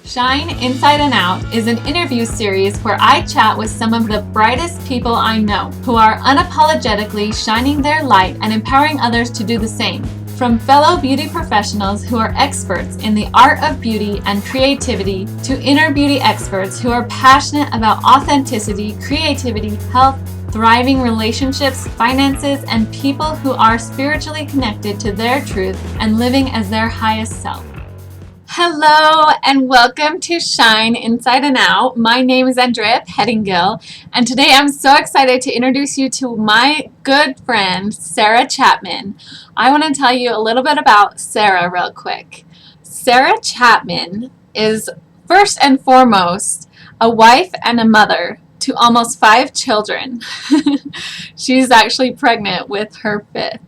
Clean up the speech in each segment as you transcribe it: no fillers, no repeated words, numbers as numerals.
Shine Inside and Out is an interview series where I chat with some of the brightest people I know who are unapologetically shining their light and empowering others to do the same. From fellow beauty professionals who are experts in the art of beauty and creativity to inner beauty experts who are passionate about authenticity, creativity, health, thriving relationships, finances, and people who are spiritually connected to their truth and living as their highest self. Hello and welcome to Shine Inside and Out. My name is AnDrea Pettingill, and today I'm so excited to introduce you to my good friend, Sarah Chapman. I want to tell you a little bit about Sarah real quick. Sarah Chapman is first and foremost a wife and a mother to almost 5 children. She's actually pregnant with her 5th.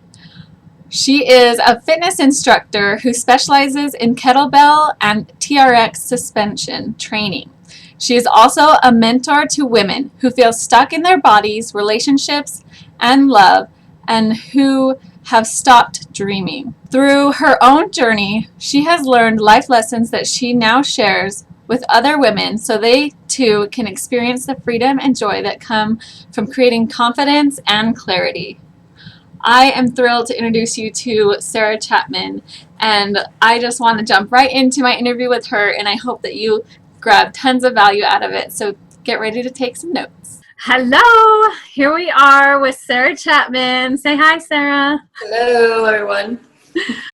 She is a fitness instructor who specializes in kettlebell and TRX suspension training. She is also a mentor to women who feel stuck in their bodies, relationships, and love, and who have stopped dreaming. Through her own journey, she has learned life lessons that she now shares with other women so they too can experience the freedom and joy that come from creating confidence and clarity. I am thrilled to introduce you to Sarah Chapman, and I just want to jump right into my interview with her, and I hope that you grab tons of value out of it. So get ready to take some notes. Hello, here we are with Sarah Chapman. Say hi, Sarah. Hello, everyone.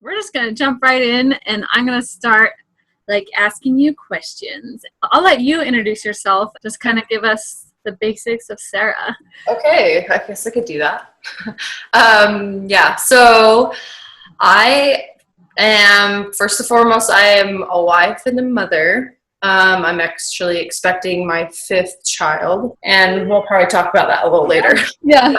We're just going to jump right in, and I'm going to start asking you questions. I'll let you introduce yourself. Just kind of give us the basics of Sarah. Okay, I guess I could do that. So I am, first and foremost, I am a wife and a mother. I'm actually expecting my 5th child, and we'll probably talk about that a little later. Yeah.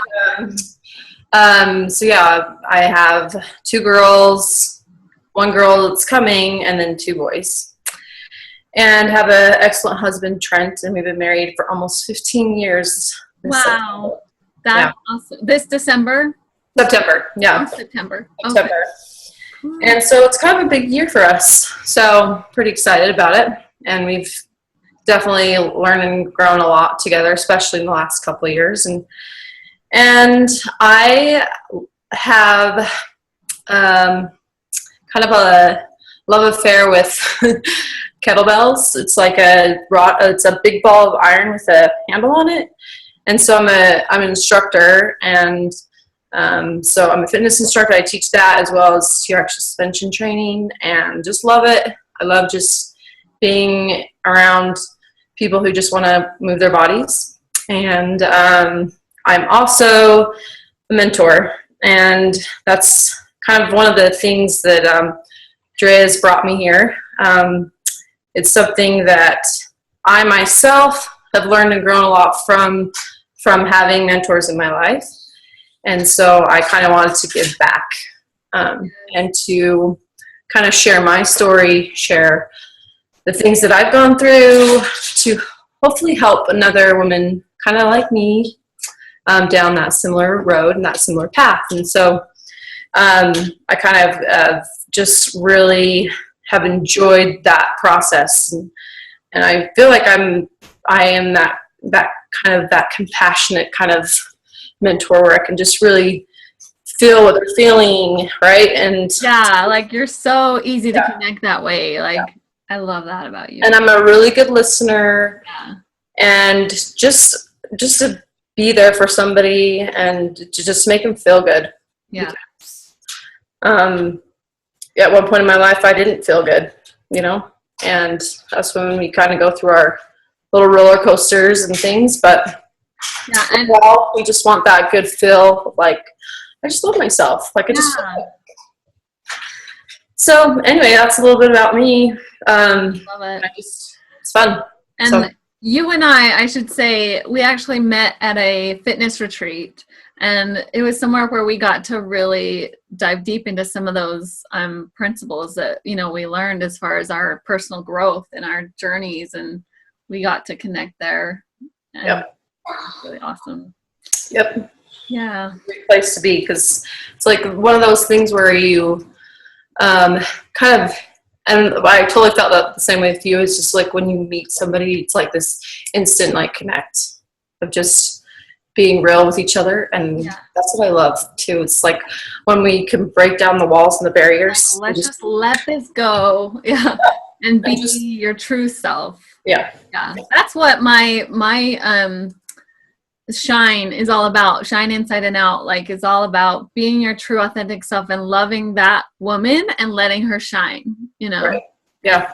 I have 2 girls, 1 girl that's coming, and then 2 boys. And have an excellent husband, Trent, and we've been married for almost 15 years. Wow. That's awesome. This December? September, yeah. Oh, September. September. Okay. And so it's kind of a big year for us. So pretty excited about it. And we've definitely learned and grown a lot together, especially in the last couple of years. And I have kind of a love affair with kettlebells. It's like it's a big ball of iron with a handle on it. And so I'm an instructor, and so I'm a fitness instructor. I teach that as well as TRX suspension training, and just love it. I love just being around people who just want to move their bodies. And I'm also a mentor, and that's kind of one of the things that Dre has brought me here. It's something that I myself have learned and grown a lot from having mentors in my life. And so I kind of wanted to give back and to kind of share my story, share the things that I've gone through to hopefully help another woman kind of like me down that similar road and that similar path. And so I kind of just really have enjoyed that process, and I feel like I am that kind of that compassionate kind of mentor where I can just really feel what they're feeling, right? And yeah, you're so easy to connect that way. I love that about you. And I'm a really good listener. Yeah. And just to be there for somebody and to just make them feel good. Yeah. At one point in my life, I didn't feel good, and that's when we kind of go through our little roller coasters and things. But overall, we just want that good feel. I just love myself. I just. So anyway, that's a little bit about me. Love it. It's fun. And you and I should say, we actually met at a fitness retreat. And it was somewhere where we got to really dive deep into some of those principles that, we learned as far as our personal growth and our journeys. And we got to connect there. And yep. It's really awesome. Yep. Yeah. Great place to be, because it's like one of those things where you kind of And I totally felt that the same way with you. It's just like when you meet somebody, it's like this instant like connect of just being real with each other. And that's what I love too. It's like when we can break down the walls and the barriers. Like, let's just let this go. Yeah. And be your true self. Yeah. Yeah. That's what my shine is all about. Shine inside and out. Like, it's all about being your true authentic self and loving that woman and letting her shine, you know? Right. Yeah.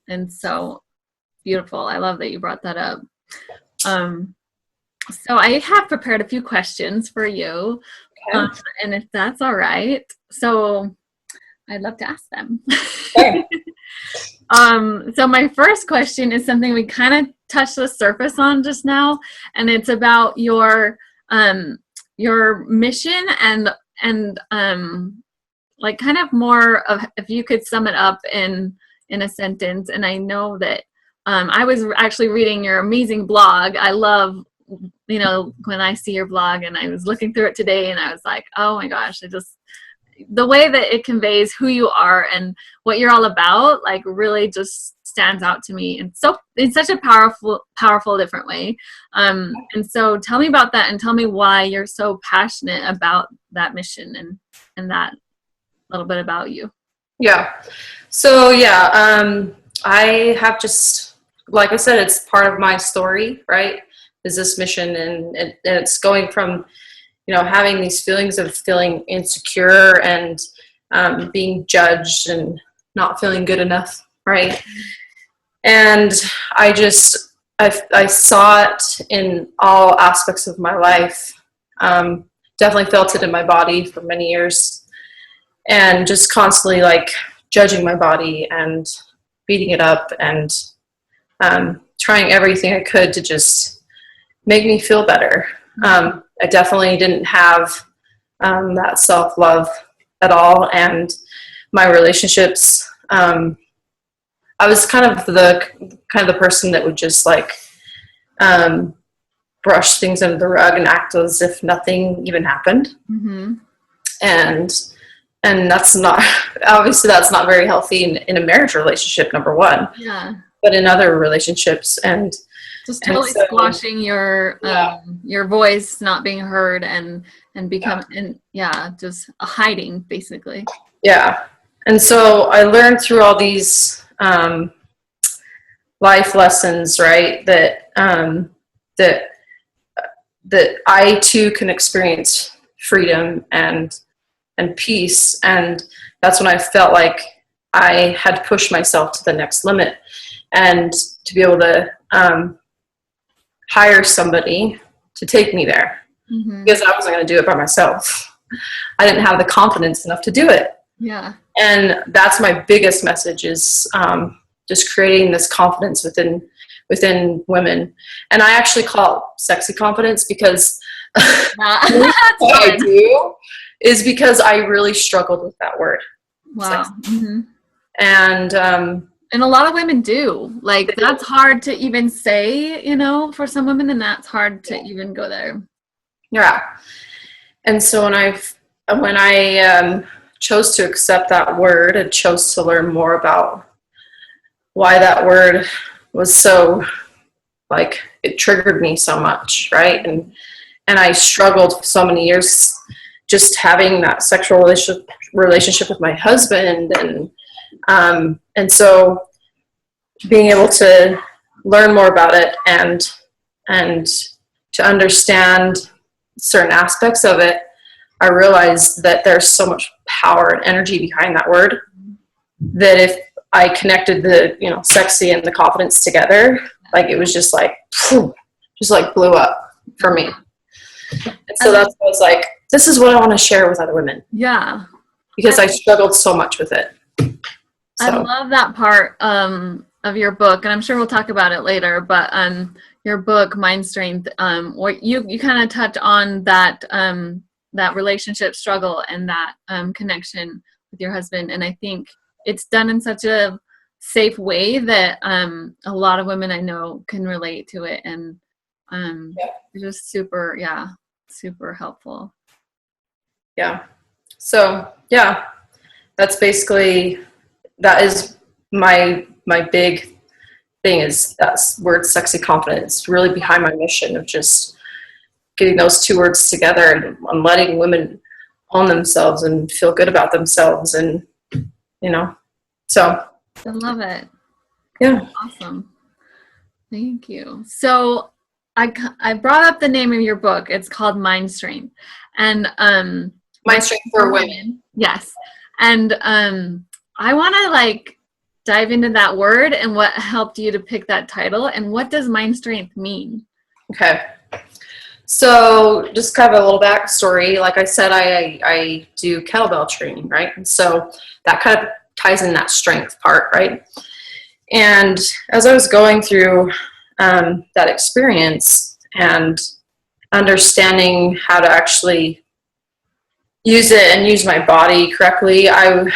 And so beautiful. I love that you brought that up. So I have prepared a few questions for you. Okay. And if that's all right. So I'd love to ask them. Okay. So my first question is something we kind of touched the surface on just now, and it's about your mission and like kind of more of, if you could sum it up in a sentence. And I know that I was actually reading your amazing blog. I love, you know, when I see your blog, and I was looking through it today and I was like, oh my gosh, the way that it conveys who you are and what you're all about, like, really just stands out to me. And so in such a powerful different way. And so tell me about that, and tell me why you're so passionate about that mission and that little bit about you. Yeah. So I have just, like I said, it's part of my story, right? Is this mission, and it's going from, you know, having these feelings of feeling insecure and being judged and not feeling good enough, right? And I saw it in all aspects of my life. Definitely felt it in my body for many years, and just constantly like judging my body and beating it up and trying everything I could to just make me feel better. I definitely didn't have that self-love at all, and my relationships, I was kind of the person that would just like brush things under the rug and act as if nothing even happened. Mm-hmm. And that's not, obviously that's not very healthy in a marriage relationship, number one. Yeah. But in other relationships, and just totally squashing your voice, not being heard, and just hiding, basically. Yeah. And so I learned through all these life lessons, right, that I too can experience freedom and peace. And that's when I felt like I had pushed myself to the next limit, and to be able to hire somebody to take me there, mm-hmm. because I wasn't going to do it by myself. I didn't have the confidence enough to do it. Yeah. And that's my biggest message, is just creating this confidence within women. And I actually call it sexy confidence, because what I do is because I really struggled with that word. Wow. Mm-hmm. And a lot of women do. Like, that's hard to even say, you know, for some women, and that's hard to even go there. Yeah. And so when I chose to accept that word and chose to learn more about why that word was so, like, it triggered me so much, right? And I struggled for so many years just having that sexual relationship with my husband, and so being able to learn more about it and to understand certain aspects of it, I realized that there's so much power and energy behind that word, that if I connected the, you know, sexy and the confidence together, like, it was just like, just like blew up for me. And so that's why I was like, this is what I want to share with other women. Yeah. Because I struggled so much with it. So. I love that part of your book, and I'm sure we'll talk about it later, but your book, MindStrength, what you kind of touch on that relationship struggle and that connection with your husband. And I think it's done in such a safe way that a lot of women I know can relate to it, and it's just super helpful. Yeah. So, yeah, that is my big thing is that word sexy confidence, really behind my mission of just getting those two words together and letting women own themselves and feel good about themselves. And, so. I love it. Yeah. Awesome. Thank you. So I brought up the name of your book. It's called MindStrength. And MindStrength for Women. Yes. And I want to dive into that word and what helped you to pick that title, and what does MindStrength mean? Okay. So just kind of a little backstory. Like I said, I do kettlebell training, right? And so that kind of ties in that strength part, right? And as I was going through that experience and understanding how to actually use it and use my body correctly, I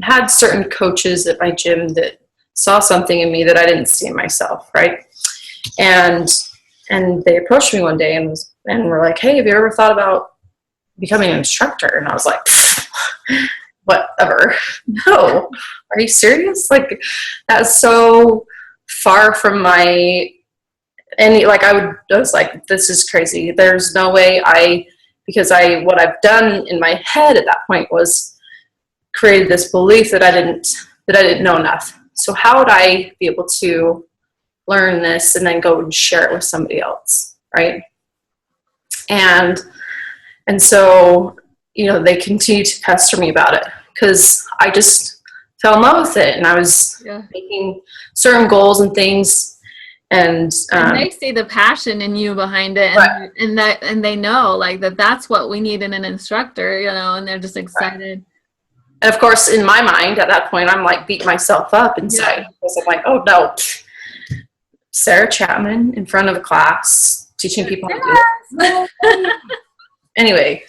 had certain coaches at my gym that saw something in me that I didn't see in myself, right? And they approached me one day and were like, "Hey, have you ever thought about becoming an instructor?" And I was like, "Whatever. No. Are you serious? Like, that's so far from I was like, this is crazy. There's no way what I've done in my head at that point was created this belief that I didn't know enough. So how would I be able to learn this and then go and share it with somebody else, right?" And so, they continued to pester me about it because I just fell in love with it, and I was making certain goals and things, and they see the passion in you behind it, and, right. and they know that's what we need in an instructor, and they're just excited. Right. And of course, in my mind at that point, I'm like beating myself up inside because I'm like, oh no, Sarah Chapman in front of a class teaching people how to do it. Anyway,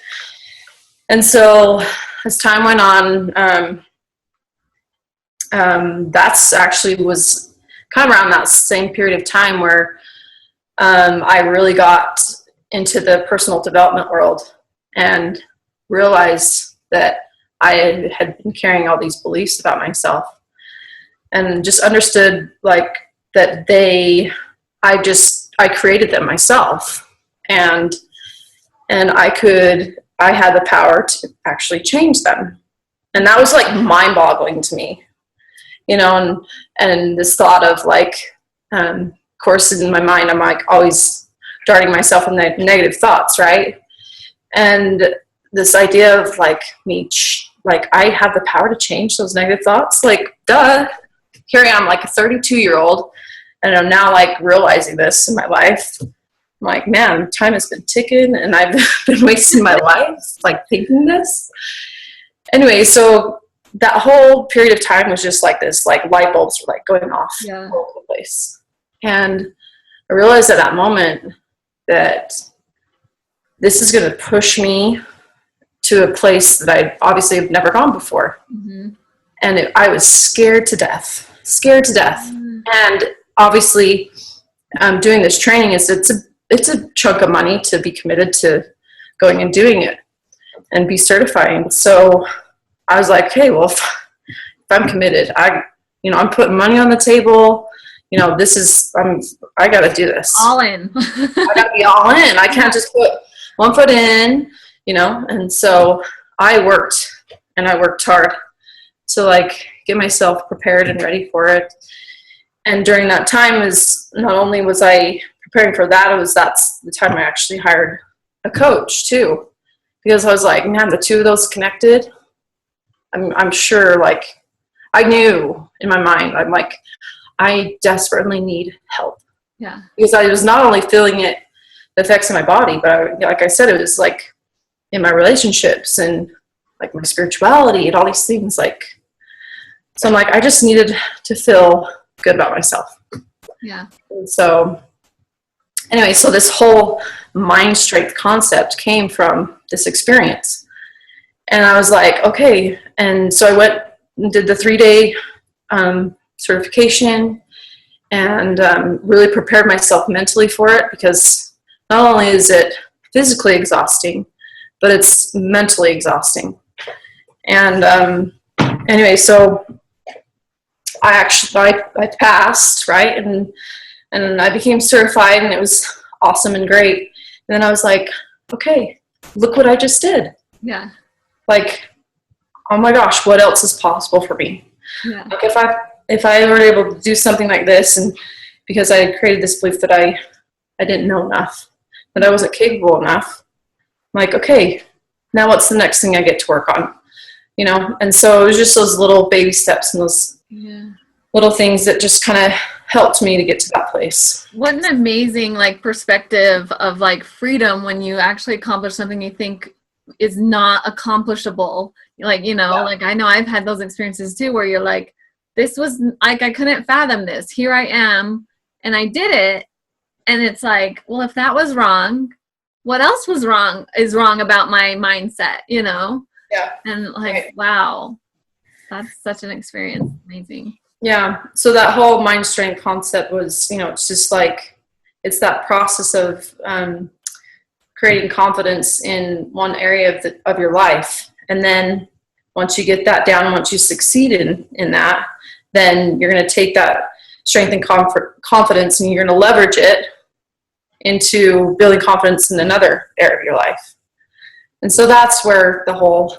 and so as time went on, that's actually was kind of around that same period of time where I really got into the personal development world and realized that I had been carrying all these beliefs about myself, and just understood that I created them myself, and I had the power to actually change them. And that was mind boggling to me, and this thought of of course in my mind, I'm always darting myself in the negative thoughts, right? And this idea of me, I have the power to change those negative thoughts. Duh. Here I am, a 32-year-old, and I'm now realizing this in my life. I'm like, man, time has been ticking, and I've been wasting my life thinking this. Anyway, so that whole period of time was just this, light bulbs were going off all over the place. And I realized at that moment that this is going to push me to a place that I obviously have never gone before. Mm-hmm. And I was scared to death. Mm-hmm. And obviously doing this training it's a chunk of money to be committed to going and doing it and be certifying. So I was like, hey, well, if I'm committed, I'm putting money on the table. I got to do this. All in. I got to be all in. I can't just put one foot in, and so I worked hard to get myself prepared and ready for it. And during that time not only was I preparing for that, that's the time I actually hired a coach too, because I was like, man, the two of those connected, I'm sure I knew in my mind, I'm like, I desperately need help. Yeah. Because I was not only feeling the effects in my body, but like I said, it was in my relationships and my spirituality and all these things. So I'm I just needed to feel good about myself. Yeah. And so anyway, so this whole mind strength concept came from this experience. And I was like, okay. And so I went and did the 3-day certification and really prepared myself mentally for it, because not only is it physically exhausting, but it's mentally exhausting. And anyway, so I passed, right? And I became certified, and it was awesome and great. And then I was like, okay, look what I just did. Yeah. Like, oh my gosh, what else is possible for me? Yeah. Like if I were able to do something like this, and because I had created this belief that I didn't know enough, that I wasn't capable enough, I'm like, okay, now what's the next thing I get to work on? You know? And so it was just those little baby steps and those little things that just kind of helped me to get to that place. What an amazing like perspective of like freedom when you actually accomplish something you think is not accomplishable. Like, you know, like I know I've had those experiences too, where you're like, this was like, I couldn't fathom this. Here I am, and I did it. And it's like, well, if that was wrong, what else was wrong about my mindset, you know? Yeah. And like, wow, that's such an experience. Amazing. Yeah. So that whole MindStrength concept was, you know, it's just like, it's that process of creating confidence in one area of your life. And then once you get that down, once you succeed in that, then you're going to take that strength and confidence, and you're going to leverage it into building confidence in another area of your life. And so that's where the whole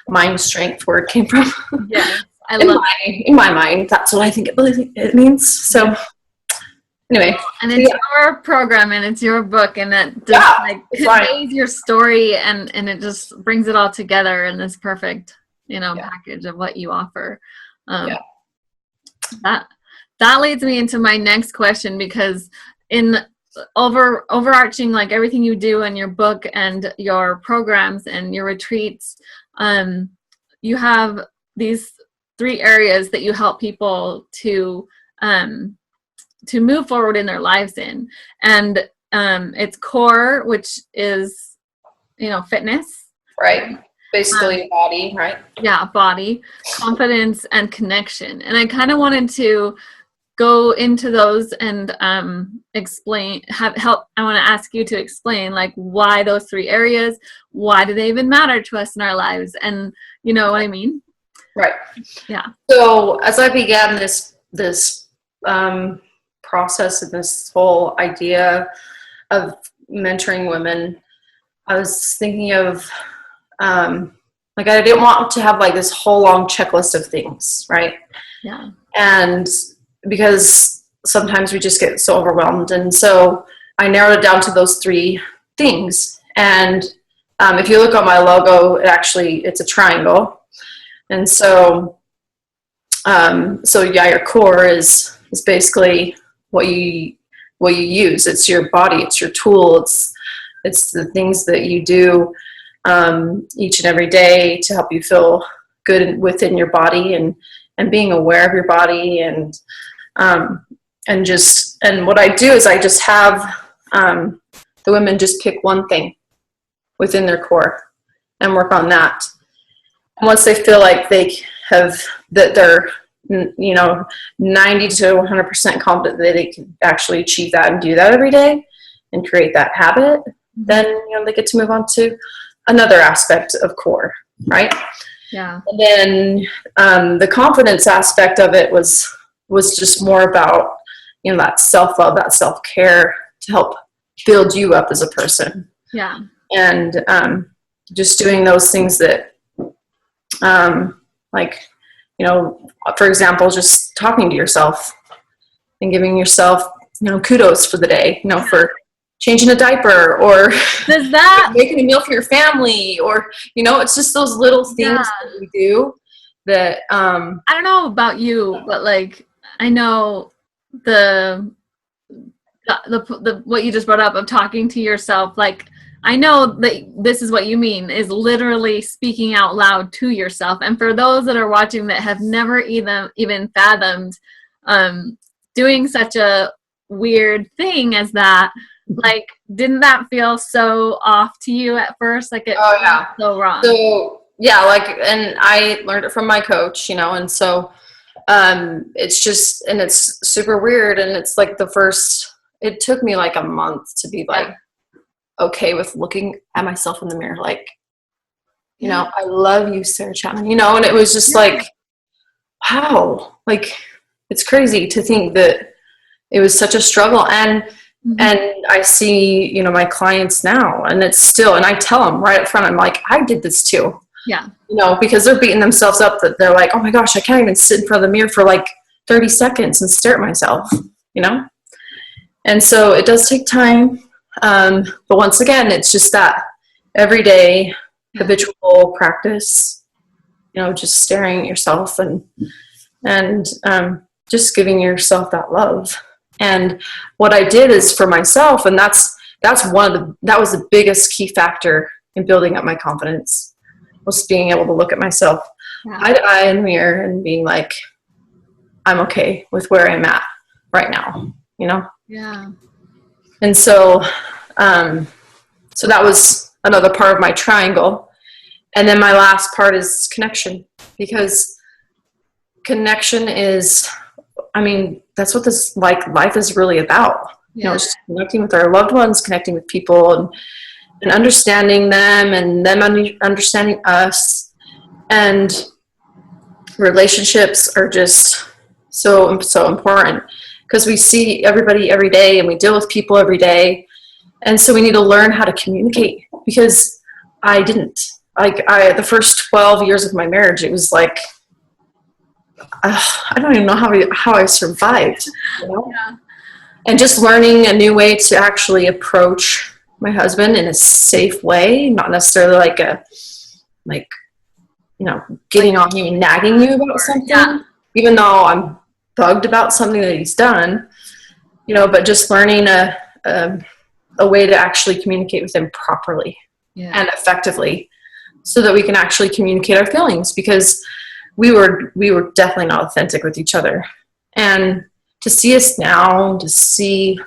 MindStrength word came from. Yeah. In my mind, that's what I think it means. So anyway. And it's your program, and it's your book, and it just conveys your story, and it just brings it all together in this perfect, you know, package of what you offer. That leads me into my next question, because in overarching like everything you do in your book and your programs and your retreats, you have these 3 areas that you help people to move forward in their lives in. And it's core, which is, you know, fitness. Right. Basically body, right? Yeah, body, confidence, and connection. And I kind of wanted to go into those and explain, I want to ask you to explain like why those 3 areas, why do they even matter to us in our lives? And you know what I mean? Right. Yeah. So as I began this process and this whole idea of mentoring women, I was thinking of like I didn't want to have like this whole long checklist of things, right? Yeah. And because sometimes we just get so overwhelmed, and so I narrowed it down to those 3 things. And if you look on my logo, it's a triangle. And so, your core is basically what you use. It's your body. It's your tool. It's the things that you do each and every day to help you feel good within your body, and being aware of your body, and what I do is I just have the women just pick one thing within their core and work on that. Once they feel like they're, you know, 90 to 100% confident that they can actually achieve that and do that every day and create that habit, then, you know, they get to move on to another aspect of core, right? Yeah. And then the confidence aspect of it was just more about, you know, that self-love, that self-care to help build you up as a person. Yeah. And just doing those things that like, you know, for example, just talking to yourself and giving yourself, you know, kudos for the day, you know, for changing a diaper, or does that making a meal for your family, or, you know, it's just those little things that we do that I don't know about you, but like I know the what you just brought up of talking to yourself, like I know that this is what you mean, is literally speaking out loud to yourself. And for those that are watching that have never even fathomed doing such a weird thing as that, like, didn't that feel so off to you at first? Like it felt so wrong. So yeah, like, and I learned it from my coach, you know, and so it's just, and it's super weird. And it's like it took me like a month to be like, okay with looking at myself in the mirror, like, know, I love you, Sarah Chapman, and it was just like, wow, like, it's crazy to think that it was such a struggle. And I see, my clients now, and it's still, and I tell them right up front, I'm like, I did this too. Yeah. Because they're beating themselves up that they're like, oh my gosh, I can't even sit in front of the mirror for like 30 seconds and stare at myself, And so it does take time. But once again, it's just that everyday habitual practice, just staring at yourself and just giving yourself that love. And what I did is for myself, and that was the biggest key factor in building up my confidence, was being able to look at myself eye to eye in the mirror and being like, I'm okay with where I'm at right now, Yeah. And so, so that was another part of my triangle. And then my last part is connection, because connection is, that's what this life is really about. Just connecting with our loved ones, connecting with people, and understanding them, and them understanding us. And relationships are just so important, because we see everybody every day and we deal with people every day. And so we need to learn how to communicate, because I didn't. The first 12 years of my marriage, it was like, I don't even know how I survived, Yeah. And just learning a new way to actually approach my husband in a safe way, not necessarily getting on you and nagging you about something, even though I'm bugged about something that he's done, but just learning a way to actually communicate with him properly and effectively, so that we can actually communicate our feelings, because we were definitely not authentic with each other. And to see us now, to see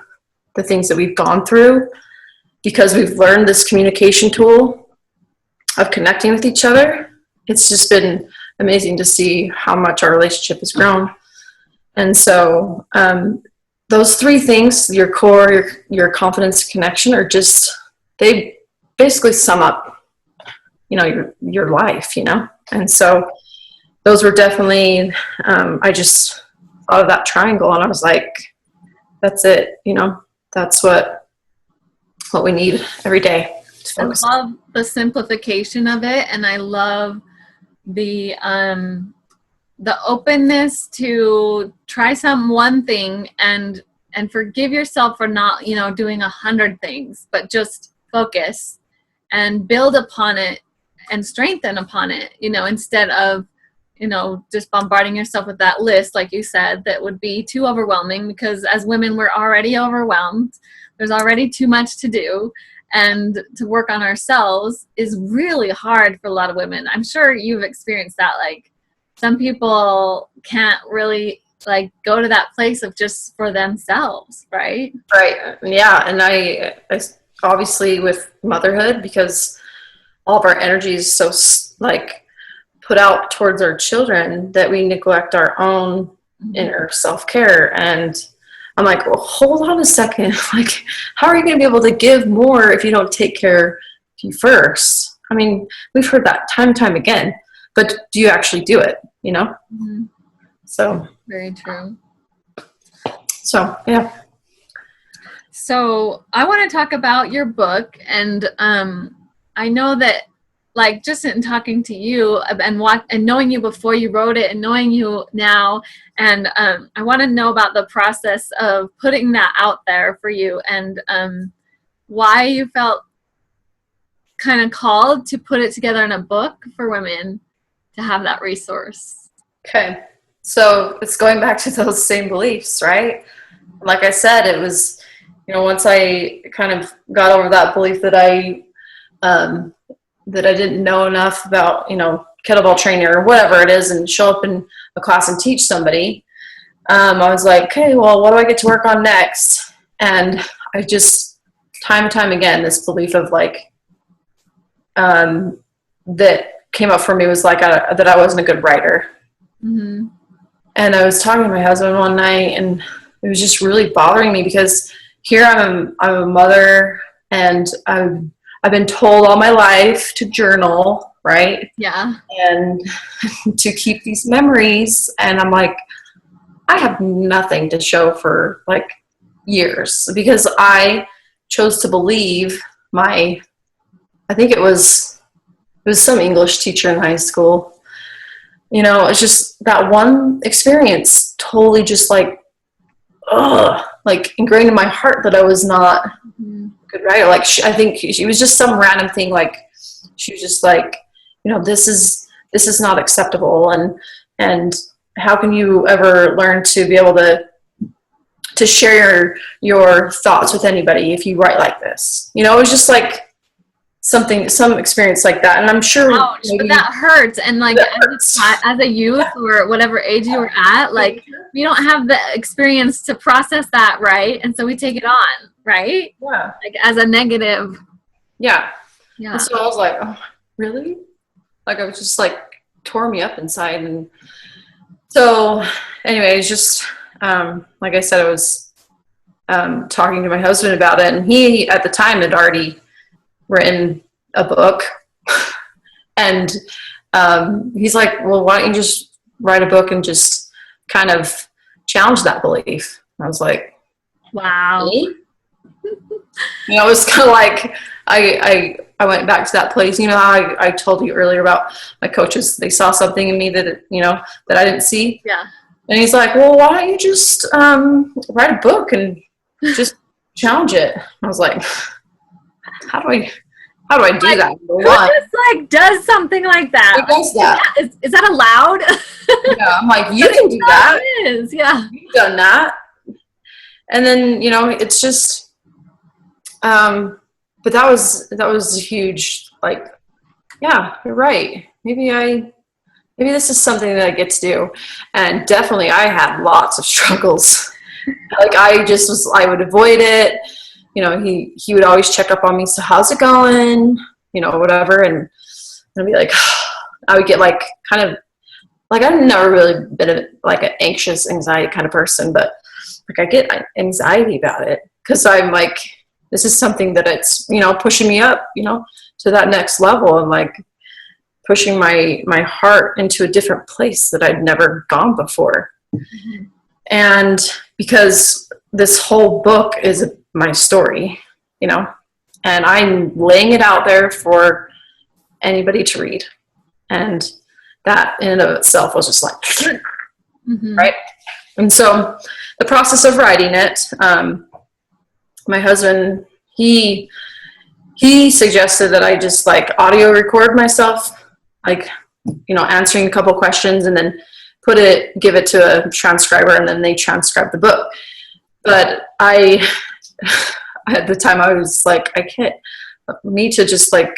the things that we've gone through, because we've learned this communication tool of connecting with each other, it's just been amazing to see how much our relationship has grown. And so those three things, your core, your confidence, connection, they basically sum up, your life, And so those were definitely, I just thought of that triangle, and I was like, that's it, that's what we need every day. I love the simplification of it, and I love the openness to try one thing and forgive yourself for not, doing 100 things, but just focus and build upon it and strengthen upon it, instead of, just bombarding yourself with that list, like you said, that would be too overwhelming, because as women, we're already overwhelmed. There's already too much to do. And to work on ourselves is really hard for a lot of women. I'm sure you've experienced that. Like, some people can't really go to that place of just for themselves, right? Right. Yeah. And I obviously with motherhood, because all of our energy is so put out towards our children, that we neglect our own inner self-care. And I'm like, well, hold on a second. How are you going to be able to give more if you don't take care of you first? We've heard that time and time again, but do you actually do it? Mm-hmm. So very true. So, yeah. So I want to talk about your book, and I know that, just in talking to you and knowing you before you wrote it and knowing you now, and I want to know about the process of putting that out there for you, and why you felt kind of called to put it together in a book for women to have that resource. Okay. So it's going back to those same beliefs, right? Like I said, it was, once I kind of got over that belief that I didn't know enough about, kettlebell training or whatever it is, and show up in a class and teach somebody, I was like, okay, well, what do I get to work on next? And I just, time and time again, this belief of that came up for me was that I wasn't a good writer. Mm-hmm. And I was talking to my husband one night, and it was just really bothering me, because here I'm a mother, and I've been told all my life to journal, right? Yeah. And to keep these memories. And I'm like, I have nothing to show for like years, because I chose to believe I think it was some English teacher in high school. You know, it's just that one experience totally just like, like ingrained in my heart that I was not a good writer. Like I think she was just some random thing. Like she was just like, you know, this is not acceptable, and how can you ever learn to be able to share your thoughts with anybody if you write like this? You know, it was just like some experience like that. And I'm sure ouch, but that hurts. And like as a youth or whatever age you were at, like we don't have the experience to process that, right? And so we take it on, right? Yeah. Like as a negative. Yeah. Yeah. And so I was like, oh, really? Like I was just like tore me up inside. And so anyways, just like I said, I was talking to my husband about it, and he at the time had already written a book. And he's like, well, why don't you just write a book and just kind of challenge that belief? And I was like, wow. Me? You know, it was kind of like I went back to that place. You know how I told you earlier about my coaches, they saw something in me that, you know, that I didn't see. Yeah. And he's like, well, why don't you just write a book and just challenge it? I was like, how do I do like, that? Who just like does something like that? Who does that? Is that allowed? Yeah, I'm like, you can do that. It is, yeah. You've done that. And then, you know, it's just, but that was huge. Like, yeah, you're right. Maybe this is something that I get to do. And definitely I had lots of struggles. Like I would avoid it. You know, he would always check up on me. So how's it going? You know, whatever. And I'd be like, I would get like kind of like, I've never really been like an anxious anxiety kind of person, but like I get anxiety about it because I'm like, this is something that it's, you know, pushing me up, you know, to that next level, and like pushing my heart into a different place that I'd never gone before. Mm-hmm. And because this whole book is my story, you know, and I'm laying it out there for anybody to read. And that in and of itself was just like, mm-hmm. Right. And so the process of writing it, my husband, he suggested that I just like audio record myself, like, you know, answering a couple questions and then give it to a transcriber, and then they transcribe the book. But at the time I was like, I can't, me to just like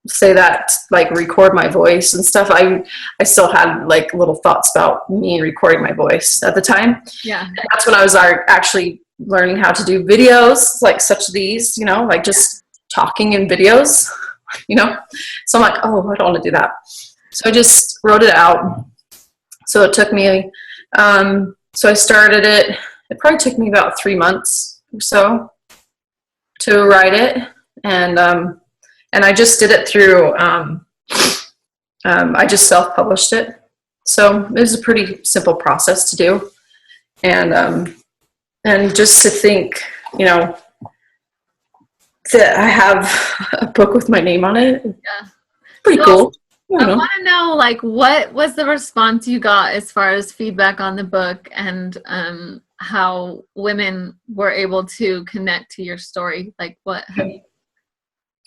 say that, like record my voice and stuff. I still had like little thoughts about me recording my voice at the time. Yeah. And that's when I was actually learning how to do videos like such these, you know, like just talking in videos, you know. So I'm like, oh, I don't want to do that. So I just wrote it out. So it took me, so I started it. It probably took me about 3 months or so to write it. And I just did it through, I just self-published it. So it was a pretty simple process to do. And just to think, you know, that I have a book with my name on it. Yeah. Pretty cool. I want to know, like, what was the response you got as far as feedback on the book, and how women were able to connect to your story? Like, what have you...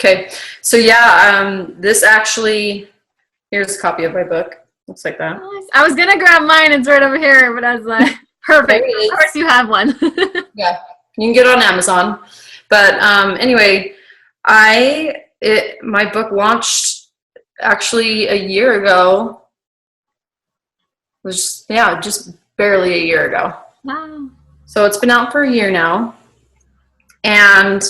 Okay, so yeah, this actually, here's a copy of my book. Looks like that. I was gonna grab mine. It's right over here, but I was like, perfect. Of course, you have one. Yeah, you can get it on Amazon. But anyway, my book launched actually a year ago. It was, yeah, just barely a year ago. Wow. So it's been out for a year now. And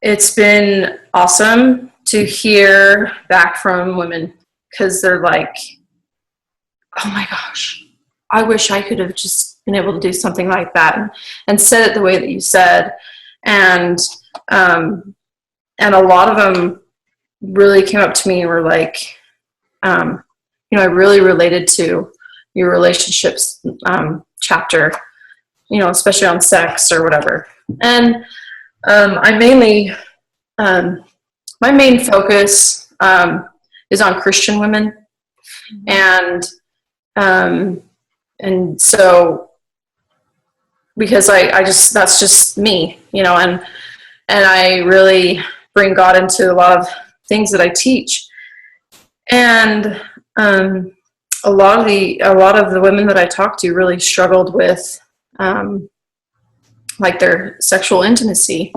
it's been awesome to hear back from women, because they're like, oh my gosh, I wish I could have just been able to do something like that and said it the way that you said. And a lot of them really came up to me and were like, you know, I really related to your relationships chapter, especially on sex or whatever. And I mainly, my main focus is on Christian women. And so, because I just, that's just me, and I really bring God into a lot of things that I teach. And a lot of the women that I talked to really struggled with like their sexual intimacy.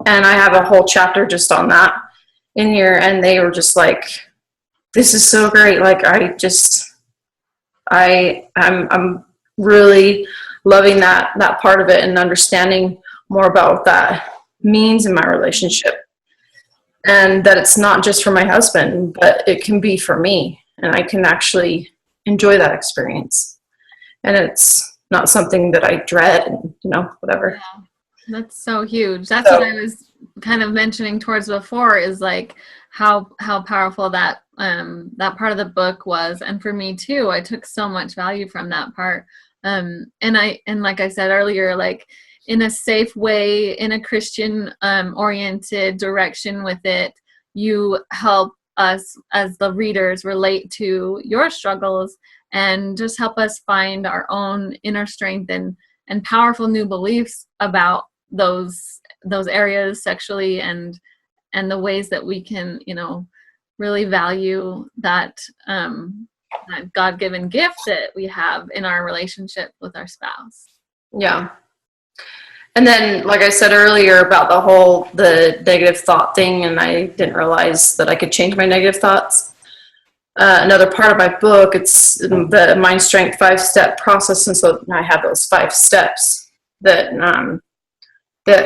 And I have a whole chapter just on that in here, and they were just like, this is so great. Like, I'm really loving that part of it and understanding more about what that means in my relationship, and that it's not just for my husband, but it can be for me, and I can actually enjoy that experience, and it's not something that I dread and whatever. Yeah, that's so huge. That's what I was kind of mentioning towards before, is like how powerful that part of the book was. And for me too, I took so much value from that part. And like I said earlier, like in a safe way, in a Christian oriented direction with it, you help us as the readers relate to your struggles and just help us find our own inner strength and powerful new beliefs about those areas sexually, and the ways that we can, really value that that God-given gift that we have in our relationship with our spouse. Yeah. And then, like I said earlier about the negative thought thing, and I didn't realize that I could change my negative thoughts. Another part of my book, it's the MindStrength 5-step process. And so I have those 5 steps that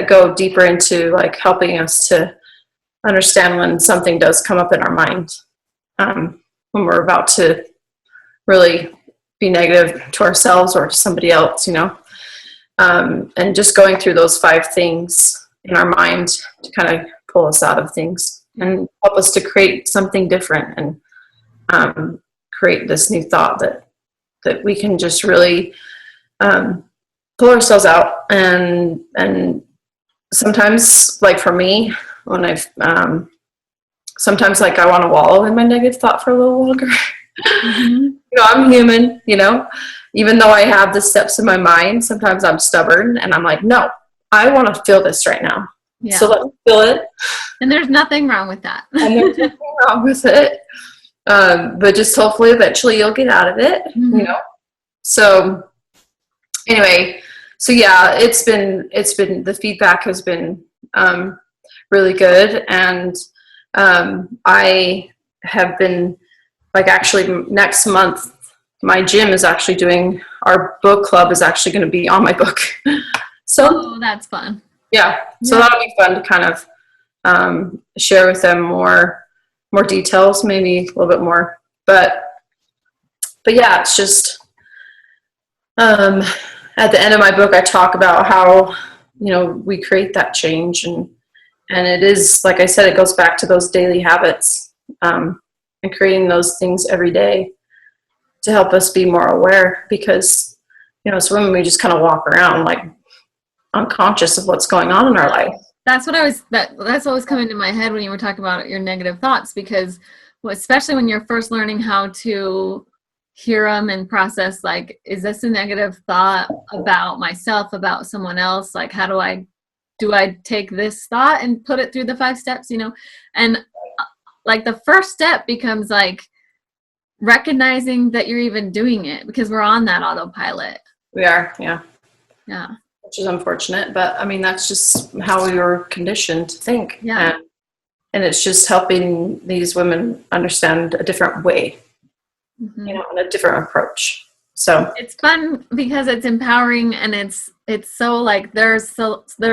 go deeper into like helping us to understand when something does come up in our mind, when we're about to really be negative to ourselves or to somebody else, and just going through those 5 things in our mind to kind of pull us out of things and help us to create something different, and create this new thought that we can just really pull ourselves out. And sometimes, like for me, when sometimes like I want to wallow in my negative thought for a little longer. Mm-hmm. I'm human, even though I have the steps in my mind, sometimes I'm stubborn and I'm like, no, I want to feel this right now. Yeah. So let me feel it. And there's nothing wrong with that. And there's nothing wrong with it. But just hopefully eventually you'll get out of it, mm-hmm. So anyway, so yeah, it's been the feedback has been really good. And I have been, like, actually next month, my gym is actually doing, our book club is actually going to be on my book. So that's fun. Yeah. So that'll be fun to kind of share with them more details, maybe a little bit more. But yeah, it's just at the end of my book, I talk about how, we create that change, and it is, like I said, it goes back to those daily habits, and creating those things every day to help us be more aware, because, as women, we just kind of walk around like unconscious of what's going on in our life. That's what was coming to my head when you were talking about your negative thoughts, because especially when you're first learning how to hear them and process, like, is this a negative thought about myself, about someone else? Like, how do I take this thought and put it through the 5 steps, and like the first step becomes like recognizing that you're even doing it, because we're on that autopilot. We are. Yeah. Yeah. Which is unfortunate, but I mean, that's just how we were conditioned to think. Yeah. And it's just helping these women understand a different way, mm-hmm. And a different approach. So it's fun because it's empowering, and it's so like there's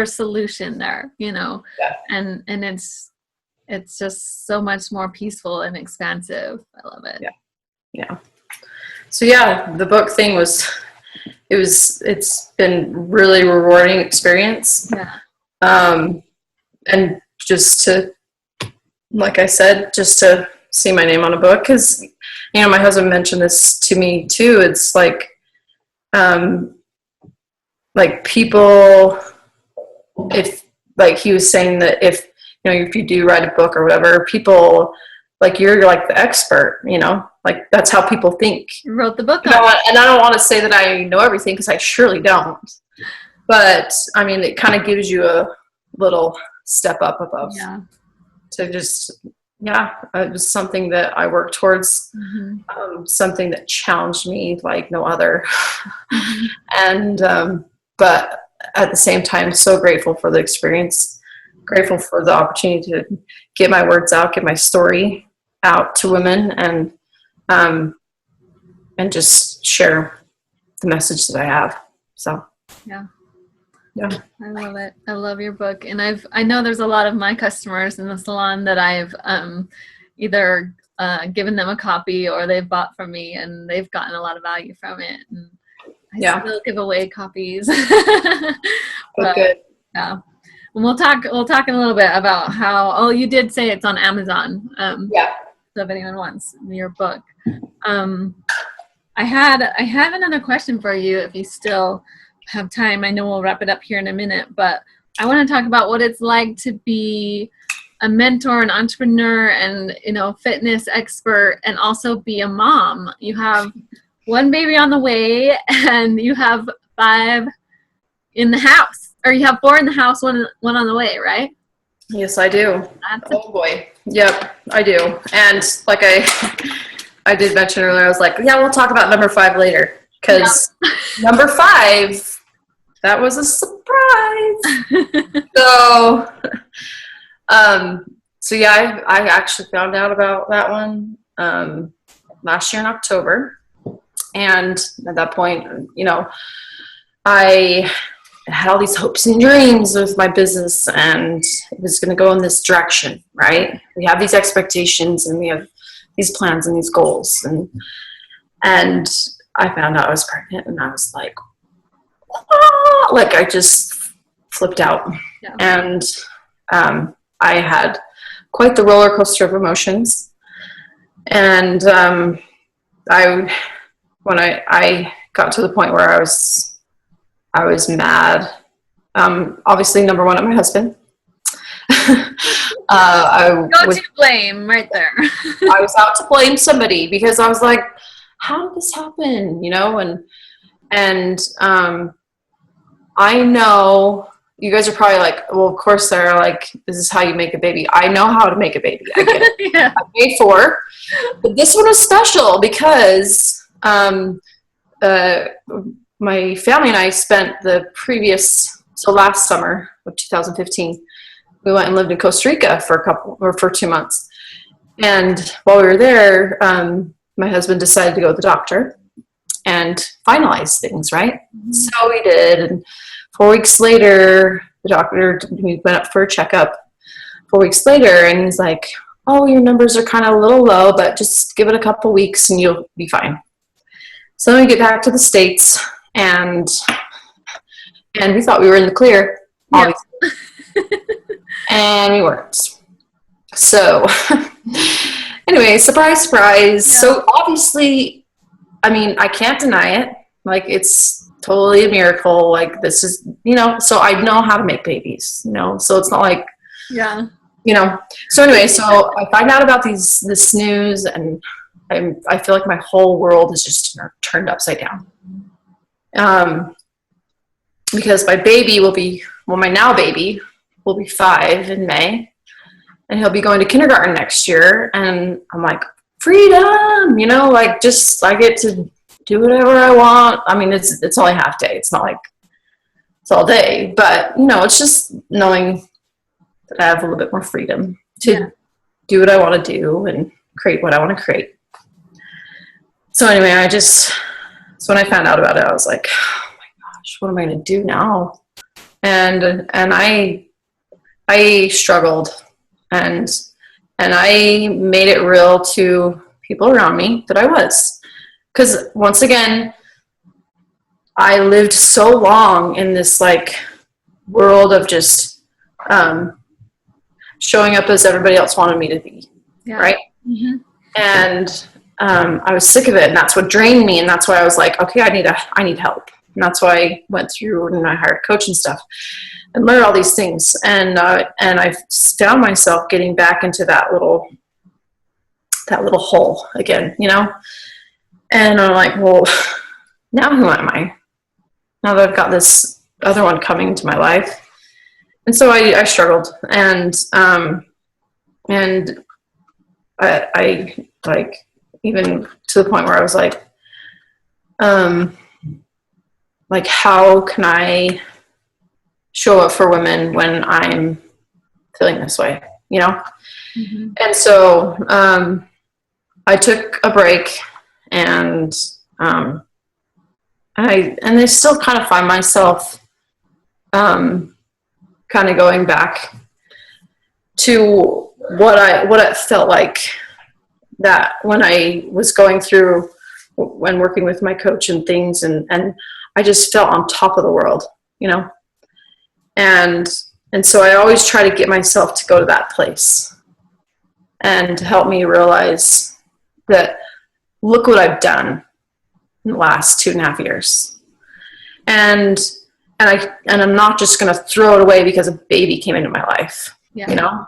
solution there, Yeah. and it's just so much more peaceful and expansive. I love it. Yeah. Yeah. So yeah, the book thing it's been really rewarding experience. Yeah. And just to, like I said, just to see my name on a book, because, my husband mentioned this to me too. It's like people, if, like he was saying that if you do write a book or whatever, people, like, you're like the expert, like that's how people think. You wrote the book. And I don't want to say that I know everything, because I surely don't. But I mean, it kind of gives you a little step up above. Yeah. To just, it was something that I worked towards, something that challenged me like no other. And, but at the same time, so grateful for the experience, grateful for the opportunity to get my words out, get my story out to women, and just share the message that I have. So, yeah. I love it. I love your book. And I know there's a lot of my customers in the salon that I've either given them a copy or they've bought from me, and they've gotten a lot of value from it. And I still give away copies. But, good. Yeah. And we'll talk in a little bit about how, you did say it's on Amazon. So if anyone wants your book. I have another question for you if you still have time. I know we'll wrap it up here in a minute, but I want to talk about what it's like to be a mentor, an entrepreneur, and fitness expert, and also be a mom. You have one baby on the way, and you have 5 in the house, or you have 4 in the house, one on the way, right? Yes, I do. Oh boy. Yep, I do. And like I did mention earlier, I was like, we'll talk about number 5 later, because number 5, that was a surprise. So I actually found out about that one last year in October. And at that point, I had all these hopes and dreams with my business, and it was going to go in this direction, right? We have these expectations, and we have these plans and these goals. And I found out I was pregnant, and I was like, I just flipped out. Yeah. And I had quite the roller coaster of emotions. And when I got to the point where I was mad, obviously, number one, at my husband. To blame right there. I was out to blame somebody, because I was like, how did this happen? And I know you guys are probably like, well, of course, Sarah, like, this is how you make a baby. I know how to make a baby. I get it. Yeah. I made 4, but this one was special because my family and I spent last summer of 2015, we went and lived in Costa Rica for 2 months. And while we were there, my husband decided to go to the doctor and finalize things, right? Mm-hmm. So we did. And 4 weeks later, we went up for a checkup 4 weeks later, and he's like, oh, your numbers are kind of a little low, but just give it a couple weeks and you'll be fine. So then we get back to the States, and we thought we were in the clear, obviously. And we weren't. So anyway, surprise, surprise. Yeah. So obviously, I mean, I can't deny it. Like, it's totally a miracle. Like, this is, so I know how to make babies, so it's not like, so anyway, so I find out about this news, and I feel like my whole world is just turned upside down. Because my now baby will be 5 in May, and he'll be going to kindergarten next year. And I'm like, freedom, like, just, I get to do whatever I want. I mean, it's only half day. It's not like it's all day, but it's just knowing that I have a little bit more freedom to do what I want to do and create what I want to create. So anyway, so when I found out about it, I was like, oh my gosh, what am I going to do now? And I struggled, and I made it real to people around me that I was. Because once again, I lived so long in this like world of just showing up as everybody else wanted me to be, right? Mm-hmm. And I was sick of it, and that's what drained me. And that's why I was like, okay, I need help. And that's why I went through and I hired a coach and stuff and learned all these things. And I found myself getting back into that little hole again, you know? And I'm like, well, now who am I? Now that I've got this other one coming into my life. And so I struggled, and I like, even to the point where I was like, how can I show up for women when I'm feeling this way, you know? Mm-hmm. And so I took a break, and I still kind of find myself kind of going back to what it felt like that when I was going through when working with my coach and things, and I just felt on top of the world, you know? And so I always try to get myself to go to that place and to help me realize that look what I've done in the last 2.5 years. And I'm not just going to throw it away because a baby came into my life, you know?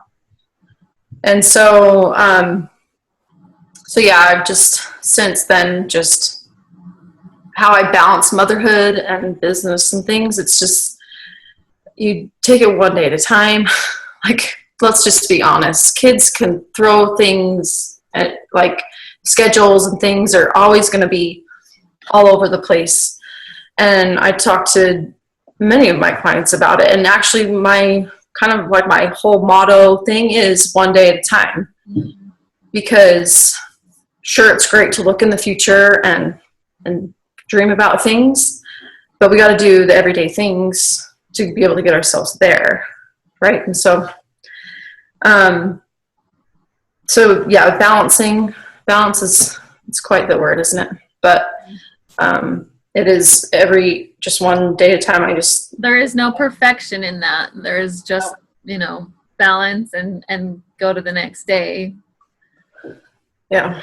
And so, yeah, I've just since then, just how I balance motherhood and business and things. It's just, you take it one day at a time. Like, let's just be honest. Kids can throw things at, like, schedules and things are always going to be all over the place. And I talked to many of my clients about it. And actually my kind of like my whole motto thing is one day at a time. Mm-hmm. Because sure, it's great to look in the future and dream about things, but we got to do the everyday things to be able to get ourselves there. Right. And so, yeah, balance is, it's quite the word, isn't it? But, it is just one day at a time. There is no perfection in that. There is just, you know, balance and go to the next day. Yeah.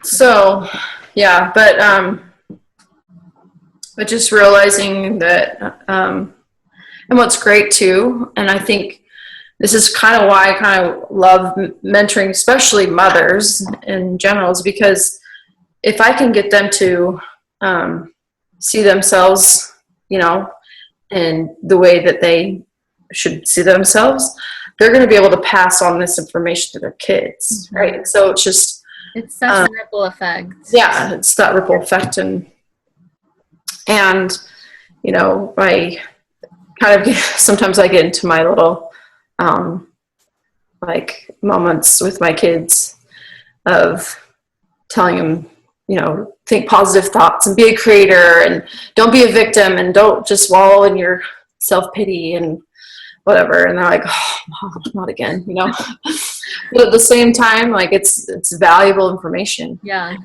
So, yeah, but just realizing that, and what's great too, and I think this is kind of why I kind of love mentoring, especially mothers in general, is because if I can get them to see themselves, you know, in the way that they should see themselves, they're going to be able to pass on this information to their kids, mm-hmm. right? So it's just, it's such a ripple effect. Yeah, it's that ripple effect, and you know, I kind of sometimes I get into my little like moments with my kids of telling them, you know, think positive thoughts and be a creator and don't be a victim and don't just wallow in your self-pity and whatever. And they're like, oh, Mom, not again, you know. But at the same time, like, it's valuable information. Yeah.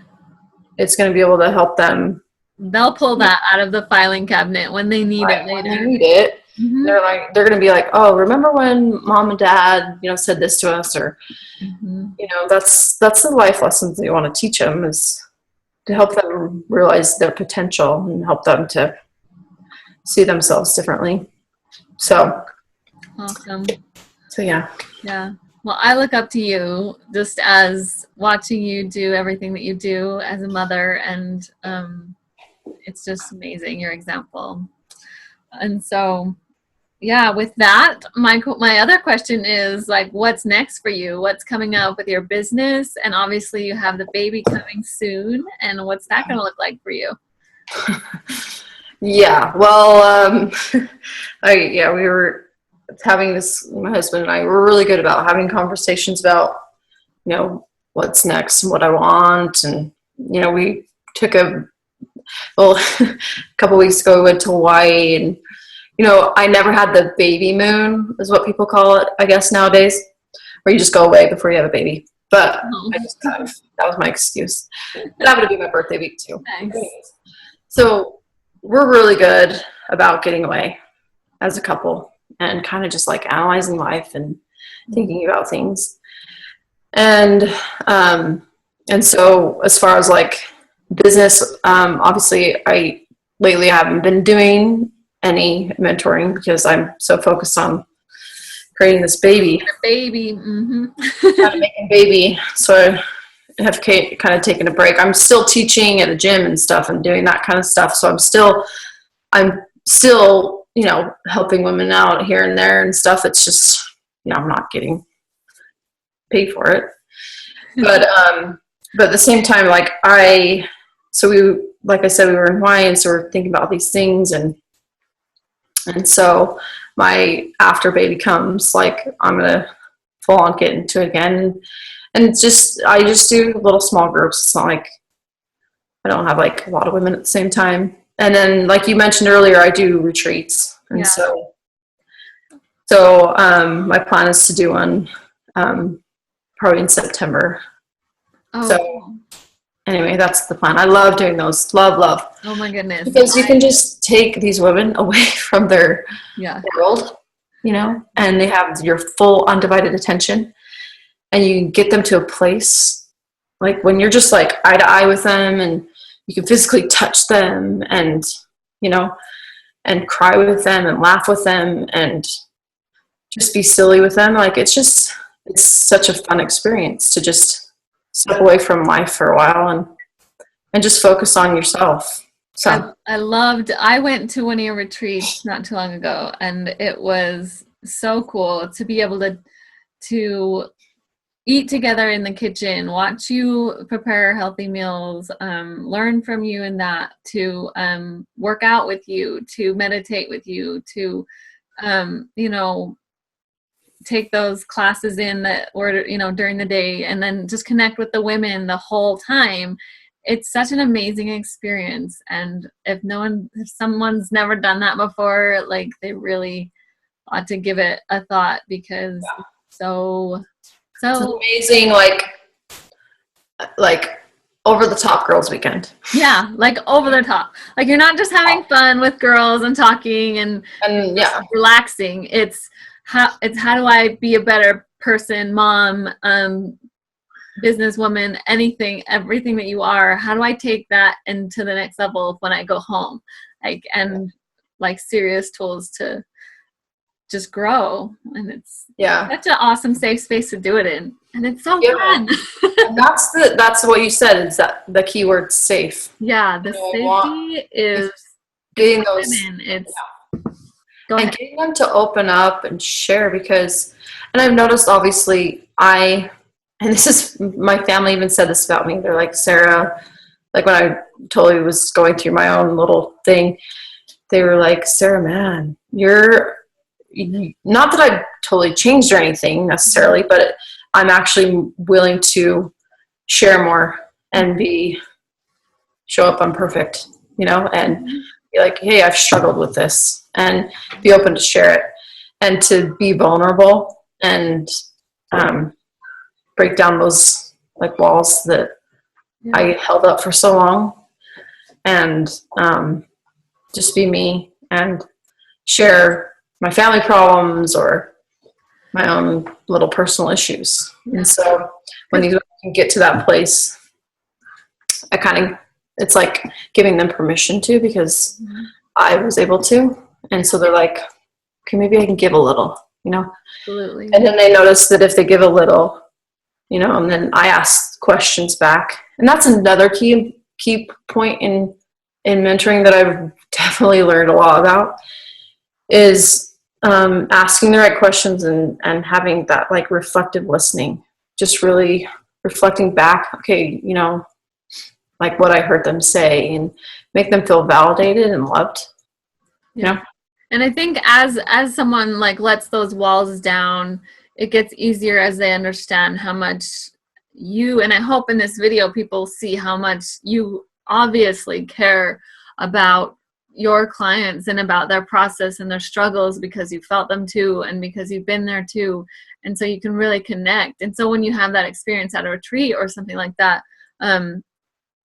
It's going to be able to help them. They'll pull that out of the filing cabinet when they need it later. When they need it. Mm-hmm. They're going to be like, oh, remember when Mom and Dad, you know, said this to us, or, mm-hmm. you know, that's the life lessons that you want to teach them, is to help them realize their potential and help them to see themselves differently. So. Awesome. So, yeah. Yeah. Well, I look up to you just as watching you do everything that you do as a mother, and it's just amazing, your example. And so, yeah, with that, my other question is, like, what's next for you? What's coming up with your business? And obviously you have the baby coming soon, and what's that going to look like for you? Yeah, well, we were having this, my husband and I were really good about having conversations about, you know, what's next and what I want. And, you know, we took a couple weeks ago, we went to Hawaii, and, you know, I never had the baby moon, is what people call it, I guess, nowadays, where you just go away before you have a baby. But that was my excuse. It happened to be my birthday week too. Nice. So we're really good about getting away as a couple and kind of just like analyzing life and thinking about things. And, and so as far as like business, obviously lately I haven't been doing any mentoring because I'm so focused on creating this baby. Mm-hmm. Trying to make a baby. So I have kind of taken a break. I'm still teaching at a gym and stuff and doing that kind of stuff. So I'm still, you know, helping women out here and there and stuff. It's just, you know, I'm not getting paid for it. But at the same time, like like I said, we were in Hawaii, and so we're thinking about these things, and so my after baby comes, like I'm gonna full on get into it again, and I just do little small groups. It's not like I don't have like a lot of women at the same time. And then, like you mentioned earlier, I do retreats, and so my plan is to do one probably in September. Oh. So anyway, that's the plan. I love doing those. Love. Oh my goodness. Because you can just take these women away from their world, you know, and they have your full undivided attention, and you get them to a place like when you're just like eye to eye with them, and you can physically touch them, and, you know, and cry with them and laugh with them and just be silly with them. Like it's such a fun experience to just step away from life for a while and just focus on yourself. So I went to one of your retreats not too long ago, and it was so cool to be able to eat together in the kitchen, watch you prepare healthy meals, learn from you in that, to work out with you, to meditate with you, to you know, take those classes in that were, you know, during the day, and then just connect with the women the whole time. It's such an amazing experience. And if someone's never done that before, like they really ought to give it a thought, because so it's amazing, like over the top girls weekend. Yeah, like over the top. Like you're not just having fun with girls and talking and relaxing. It's how do I be a better person, mom, businesswoman, everything that you are. How do I take that into the next level when I go home? Like serious tools to just grow. And it's such an awesome safe space to do it in. And it's so fun. And that's what you said, is that the key word, safe. Yeah, the safety is getting those women. It's and getting them to open up and share, because, and I've noticed, obviously, and this is, my family even said this about me. They're like, Sarah, like when I totally was going through my own little thing, they were like, Sarah, man, you're not that I've totally changed or anything necessarily, but I'm actually willing to share more and show up unperfect, you know, and be like, hey, I've struggled with this, and be open to share it and to be vulnerable and break down those like walls that I held up for so long, and just be me and share my family problems or my own little personal issues. And so when these women can get to that place, it's like giving them permission to, because I was able to. And so they're like, okay, maybe I can give a little, you know? Absolutely. And then they notice that if they give a little, you know, and then I ask questions back. And that's another key point in mentoring that I've definitely learned a lot about, is asking the right questions and having that like reflective listening, just really reflecting back, okay, you know, like what I heard them say, and make them feel validated and loved. You know? And I think as someone like lets those walls down, it gets easier as they understand how much and I hope in this video people see how much you obviously care about your clients and about their process and their struggles, because you felt them too, and because you've been there too. And so you can really connect. And so when you have that experience at a retreat or something like that,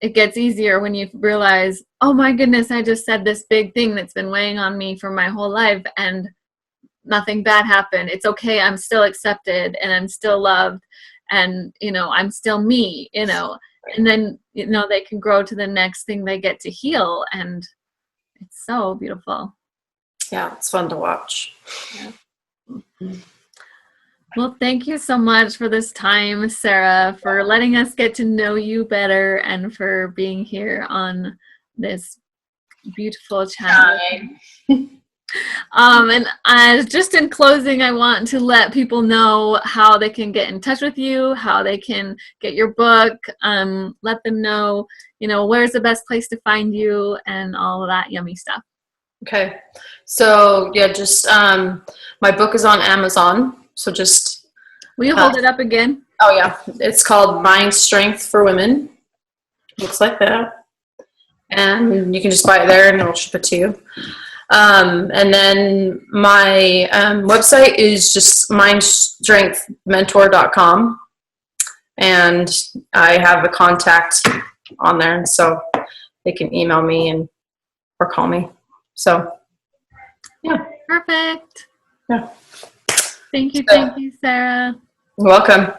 it gets easier when you realize, oh my goodness, I just said this big thing that's been weighing on me for my whole life, and nothing bad happened. It's okay. I'm still accepted and I'm still loved. and I'm still me, and then they can grow to the next thing they get to heal, and it's so beautiful. Yeah, it's fun to watch. Yeah. Well, thank you so much for this time, Sarah, for letting us get to know you better and for being here on this beautiful channel. And just in closing, I want to let people know how they can get in touch with you, how they can get your book, let them know, where's the best place to find you and all of that yummy stuff. Okay. So yeah, just my book is on Amazon. So just will you hold it up again? Oh yeah, it's called MindStrength for Women. Looks like that, and you can just buy it there, and it'll ship it to you. And then my website is just mindstrengthmentor.com, and I have a contact on there, so they can email me or call me. So yeah, perfect. Yeah. Thank you, Sarah. You're welcome.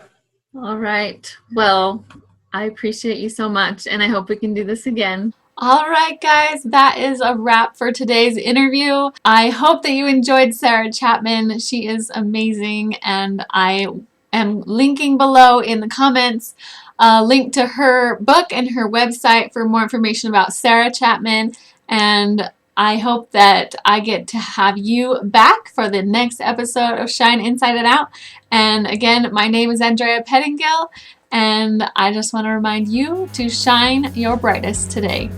All right. Well, I appreciate you so much, and I hope we can do this again. All right, guys, that is a wrap for today's interview. I hope that you enjoyed Sarah Chapman. She is amazing, and I am linking below in the comments a link to her book and her website for more information about Sarah Chapman, and I hope that I get to have you back for the next episode of Shine Inside and Out. And again, my name is AnDrea Pettingill, and I just want to remind you to shine your brightest today.